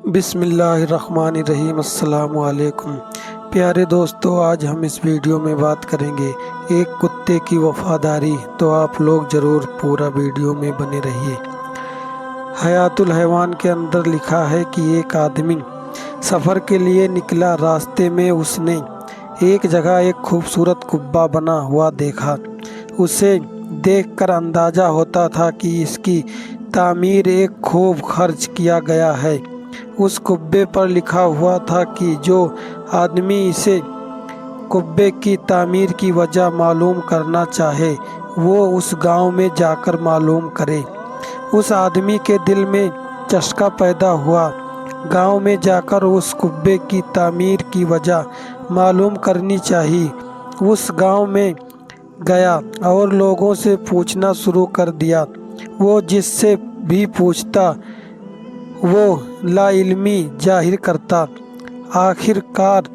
बिस्मिल्लाहिर्रहमानिर्रहीम। अस्सलामु अलैकुम। प्यारे दोस्तों, आज हम इस वीडियो में बात करेंगे एक कुत्ते की वफ़ादारी। तो आप लोग ज़रूर पूरा वीडियो में बने रहिए। हयातुल हैवान के अंदर लिखा है कि एक आदमी सफ़र के लिए निकला। रास्ते में उसने एक जगह एक खूबसूरत कुब्बा बना हुआ देखा। उसे देखकर अंदाज़ा होता था कि इसकी तामीर एक खूब खर्च किया गया है। उस कुब्बे पर लिखा हुआ था कि जो आदमी इसे कुब्बे की तामीर की वजह मालूम करना चाहे वो उस गांव में जाकर मालूम करे। उस आदमी के दिल में चस्का पैदा हुआ। गांव में जाकर उस कुब्बे की तामीर की वजह मालूम करनी चाहिए। उस गांव में गया और लोगों से पूछना शुरू कर दिया। वो जिससे भी पूछता वो लाइल्मी जाहिर करता। आखिरकार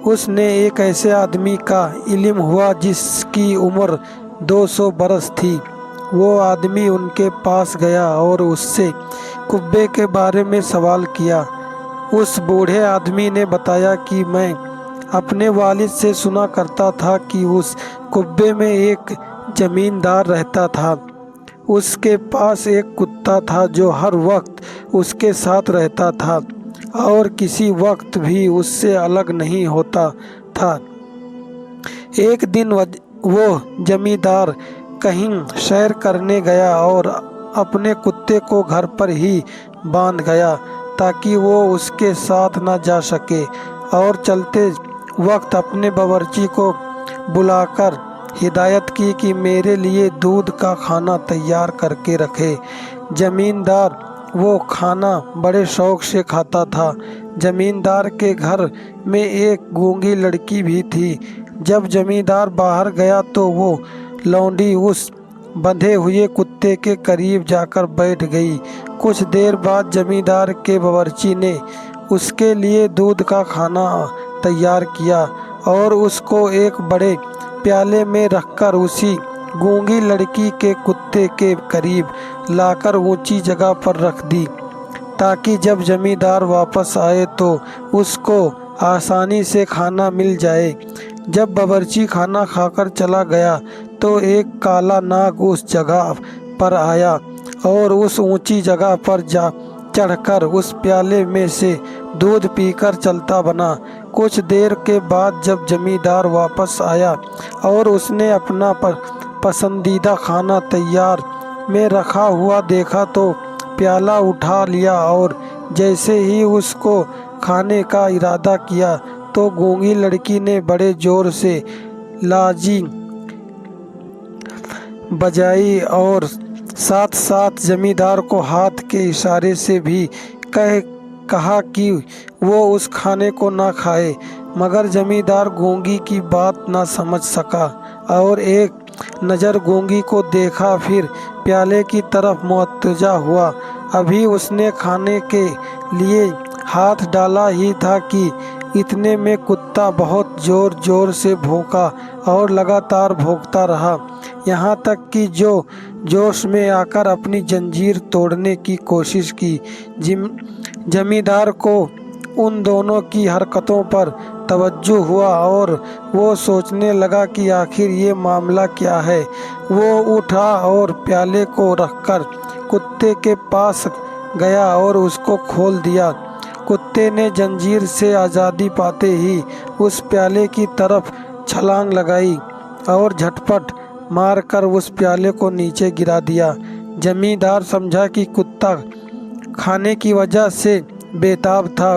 उसने एक ऐसे आदमी का इल्म हुआ जिसकी उम्र 200 बरस थी। वो आदमी उनके पास गया और उससे कुब्बे के बारे में सवाल किया। उस बूढ़े आदमी ने बताया कि मैं अपने वालिद से सुना करता था कि उस कुब्बे में एक जमींदार रहता था। उसके पास एक कुत्ता था जो हर वक्त उसके साथ रहता था और किसी वक्त भी उससे अलग नहीं होता था। एक दिन वो जमींदार कहीं सैर करने गया और अपने कुत्ते को घर पर ही बांध गया ताकि वो उसके साथ न जा सके, और चलते वक्त अपने बावर्ची को बुलाकर हिदायत की कि मेरे लिए दूध का खाना तैयार करके रखे। जमींदार वो खाना बड़े शौक से खाता था। जमींदार के घर में एक गूंगी लड़की भी थी। जब जमींदार बाहर गया तो वो लौंडी उस बंधे हुए कुत्ते के करीब जाकर बैठ गई। कुछ देर बाद जमींदार के बावर्ची ने उसके लिए दूध का खाना तैयार किया और उसको एक बड़े प्याले में रखकर उसी गूंगी लड़की के कुत्ते के करीब लाकर ऊंची जगह पर रख दी ताकि जब जमींदार वापस आए तो उसको आसानी से खाना मिल जाए। जब बावर्ची खाना खाकर चला गया तो एक काला नाग उस जगह पर आया और उस ऊंची जगह पर जा चढ़कर उस प्याले में से दूध पीकर चलता बना। कुछ देर के बाद जब जमींदार वापस आया और उसने अपना पसंदीदा खाना तैयार में रखा हुआ देखा तो प्याला उठा लिया और जैसे ही उसको खाने का इरादा किया तो गूंगी लड़की ने बड़े जोर से लाजी बजाई और साथ साथ जमींदार को हाथ के इशारे से भी कहा कि वो उस खाने को ना खाए, मगर जमींदार गूंगी की बात ना समझ सका और एक नज़र गूंगी को देखा, फिर प्याले की तरफ मुतवज्जा हुआ। अभी उसने खाने के लिए हाथ डाला ही था कि इतने में कुत्ता बहुत ज़ोर ज़ोर से भौंका और लगातार भौंकता रहा, यहाँ तक कि जो जोश में आकर अपनी जंजीर तोड़ने की कोशिश की। जमींदार को उन दोनों की हरकतों पर तवज्जो हुआ और वो सोचने लगा कि आखिर ये मामला क्या है। वो उठा और प्याले को रखकर कुत्ते के पास गया और उसको खोल दिया। कुत्ते ने जंजीर से आज़ादी पाते ही उस प्याले की तरफ छलांग लगाई और झटपट मारकर उस प्याले को नीचे गिरा दिया। जमींदार समझा कि कुत्ता खाने की वजह से बेताब था।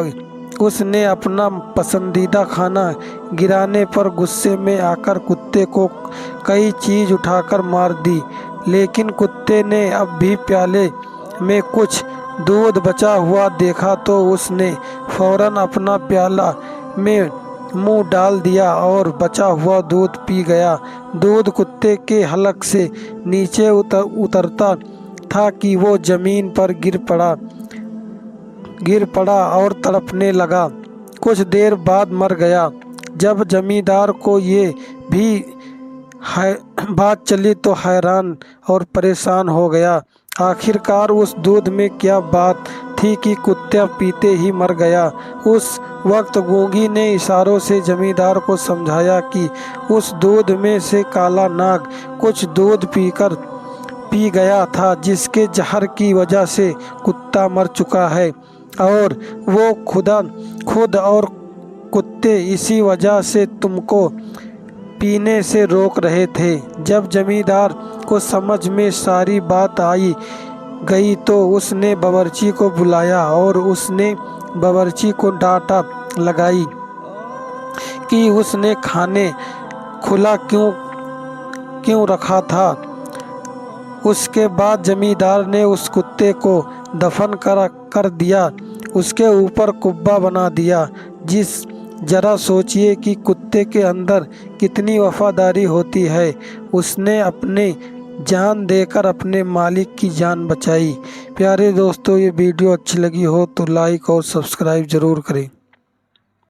उसने अपना पसंदीदा खाना गिराने पर गुस्से में आकर कुत्ते को कई चीज़ उठाकर मार दी, लेकिन कुत्ते ने अब भी प्याले में कुछ दूध बचा हुआ देखा तो उसने फौरन अपना प्याला में मुंह डाल दिया और बचा हुआ दूध पी गया। दूध कुत्ते के हलक से नीचे उतरता था कि वो ज़मीन पर गिर पड़ा और तड़पने लगा। कुछ देर बाद मर गया। जब जमींदार को ये भी बात चली तो हैरान और परेशान हो गया। आखिरकार उस दूध में क्या बात थी कि कुत्ता पीते ही मर गया। उस वक्त गूंगी ने इशारों से जमींदार को समझाया कि उस दूध में से काला नाग कुछ दूध पी गया था, जिसके जहर की वजह से कुत्ता मर चुका है और वो खुद और कुत्ते इसी वजह से तुमको पीने से रोक रहे थे। जब जमींदार को समझ में सारी बात आई गई तो उसने बावर्ची को बुलाया और उसने बावर्ची को डांटा लगाई कि उसने खाने खुला क्यों रखा था। उसके बाद जमींदार ने उस कुत्ते को दफन कर दिया, उसके ऊपर कुब्बा बना दिया। जरा सोचिए कि कुत्ते के अंदर कितनी वफादारी होती है। उसने अपने जान देकर अपने मालिक की जान बचाई। प्यारे दोस्तों, ये वीडियो अच्छी लगी हो तो लाइक और सब्सक्राइब ज़रूर करें।